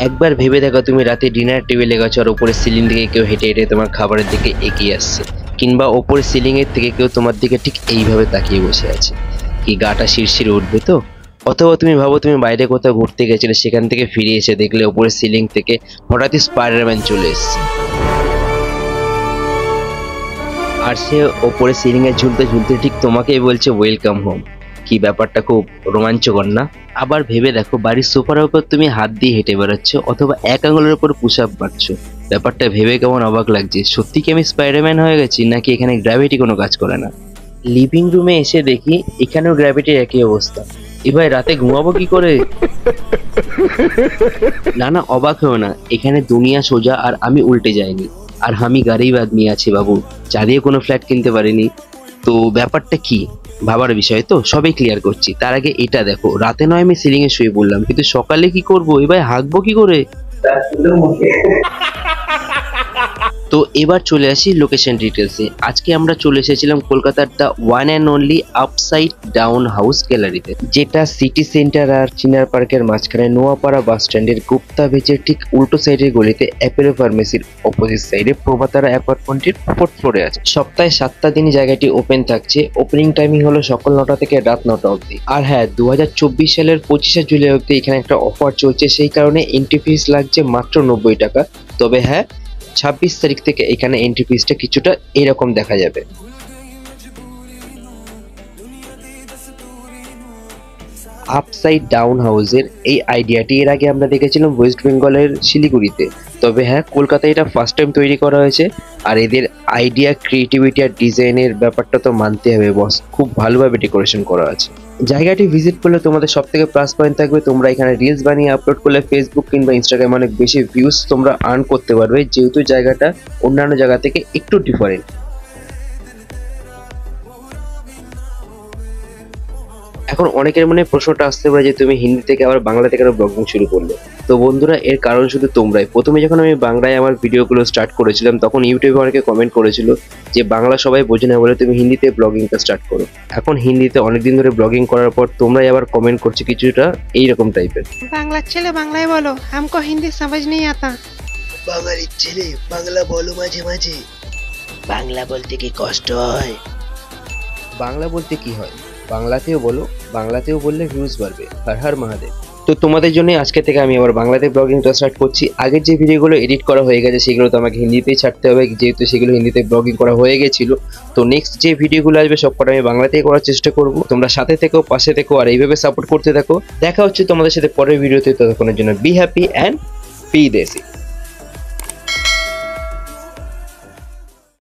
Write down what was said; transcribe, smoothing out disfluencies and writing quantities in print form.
একবার ভেবে দেখো তুমি রাতে ডিনার টেবিলে গেছো আর উপরের সিলিং থেকে কেউ হেঁটে হেঁটে তোমার খাবারের দিকে এগিয়ে আসছে, কিংবা ওপরের সিলিং এর থেকে কেউ তোমার দিকে ঠিক এইভাবে তাকিয়ে বসে আছে, কি গাটা শিরশিরে উঠবে তো? অথবা তুমি ভাবো তুমি বাইরে কোথাও ঘুরতে গেছিলে, সেখান থেকে ফিরে এসে দেখলে ওপরের সিলিং থেকে হঠাৎই স্পাইডারম্যান চলে এসেছে আর সে ওপরে সিলিং এ ঝুলতে ঝুলতে ঠিক তোমাকেই বলছে ওয়েলকাম হোম। কি ব্যাপারটা খুব রোমাঞ্চকর না? আবার ভেবে দেখো বাড়ির সোফার উপর তুমি হাত দিয়ে হেঁটে বেড়াচ্ছ অথবা এক আঙুলের উপর পুশ আপ মারছো। ব্যাপারটা ভেবে কেমন অবাক লাগছে, সত্যি কি আমি স্পাইডারম্যান হয়ে গেছি নাকি এখানে গ্র্যাভিটি কোনো কাজ করে না? লিভিং রুমে এসে দেখি এখানেও গ্র্যাভিটির একই অবস্থা। এবার রাতে ঘুমাবো কি করে? না না, অবাক হয়েও না, এখানে দুনিয়া সোজা আর আমি উল্টে যাইনি। আর আমি গরিব আদমি আছি বাবু, চালিয়ে কোনো ফ্ল্যাট কিনতে পারিনি। তো ব্যাপারটা কি ভাবার বিষয়, তো সবই ক্লিয়ার করছি। তার আগে এটা দেখো, রাতে নয় আমি সিলিং এ শুয়ে পড়লাম, কিন্তু সকালে কি করবো? এবার হাঁকবো কি করে? তো এবার চলে আসি লোকেশন ডিটেলসে। আজকে আমরা চলে এসেছিলাম কলকাতার the one and only upside down house গ্যালারিতে, যেটা সিটি সেন্টার আর চিনার পার্কের মাঝখানে নোয়াপাড়া বাস স্ট্যান্ডের গুপ্তা বেচের ঠিক উল্টো সাইডের গলিতে অ্যাপেলো ফার্মেসির অপোজিট সাইডে প্রভাতারা অ্যাপার্টমেন্টের 4th ফ্লোরে আছে। সপ্তাহে 7টা দিন জায়গাটি ওপেন থাকছে। ওপেনিং টাইমিং হলো সকাল 9টা থেকে রাত 9টা অবধি। আর হ্যাঁ, 2024 সালের 25শে জুলাই অবধি এখানে একটা অফার চলছে, সেই কারণে এন্ট্রি ফিস লাগছে মাত্র 90 টাকা। তবে হ্যাঁ, 26 তারিখ থেকে এখানে এন্ট্রি ফিসটা কিছুটা এরকম দেখা যাবে। আপসাইড ডাউন হাউসের এই আইডিয়াটি এর আগে আমরা দেখেছিলাম ওয়েস্ট বেঙ্গলের শিলিগুড়িতে। তবে হ্যাঁ, কলকাতায় এটা ফার্স্ট টাইম তৈরি করা হয়েছে। আর এদের আইডিয়া, ক্রিয়েটিভিটি আর ডিজাইনের ব্যাপারটা তো মানতে হবে বস, খুব ভালোভাবে ডেকোরেশন করা আছে। জায়গাটি ভিজিট করলে তোমাদের সব থেকে প্লাস পয়েন্ট থাকবে, তোমরা এখানে রিলস বানিয়ে আপলোড করলে ফেসবুক কিংবা ইনস্টাগ্রামে অনেক বেশি ভিউজ তোমরা আর্ন করতে পারবে, যেহেতু জায়গাটা অন্যান্য জায়গা থেকে একটু ডিফারেন্ট। এখন অনেকের মনে প্রশ্নটা আসতে পারে যে তুমি হিন্দি থেকে আবার বাংলাতে কেন ব্লগিং শুরু করলে? তো বন্ধুরা, এর কারণ শুধু তোমরাই। প্রথমে যখন আমি বাংলায় আমার ভিডিওগুলো স্টার্ট করেছিলাম তখন ইউটিউবে অনেকে কমেন্ট করেছিল যে বাংলা সবাই বোঝে না বলে তুমি হিন্দিতে ব্লগিংটা স্টার্ট করো। এখন হিন্দিতে অনেকদিন ধরে ব্লগিং করার পর তোমরাই আবার কমেন্ট করছো কিছুটা এইরকম টাইপের, বাংলার ছেলে বাংলায় বলো, हमको हिंदी समझ नहीं आता। বাঙালির ছেলে বাংলা বলো মাঝে মাঝে। বাংলা বলতে কি কষ্ট হয়? বাংলা বলতে কি হয়, বাংলাতেও বলো, বাংলাতেও বললে ভিউজ বাড়বে। হর হর মহাদেব। তো তোমাদের জন্য আজকে থেকে আমি আবার বাংলাতে ব্লগিংটা স্টার্ট করছি। আগের যে ভিডিওগুলো এডিট করা হয়ে গেছে সেগুলো তো আমাকে হিন্দিতেই ছাড়তে হবে, যেহেতু সেগুলো হিন্দিতে ব্লগিং করা হয়ে গেছিলো। তো নেক্সট যে ভিডিওগুলো আসবে সবকটা আমি বাংলাতেই করার চেষ্টা করব। তোমরা সাথে থেকো, পাশে থেকো আর এইভাবে সাপোর্ট করতে থাকো। দেখা হচ্ছে তোমাদের সাথে পরের ভিডিওতে। ততক্ষণের জন্য বি হ্যাপি অ্যান্ড বি দেশি।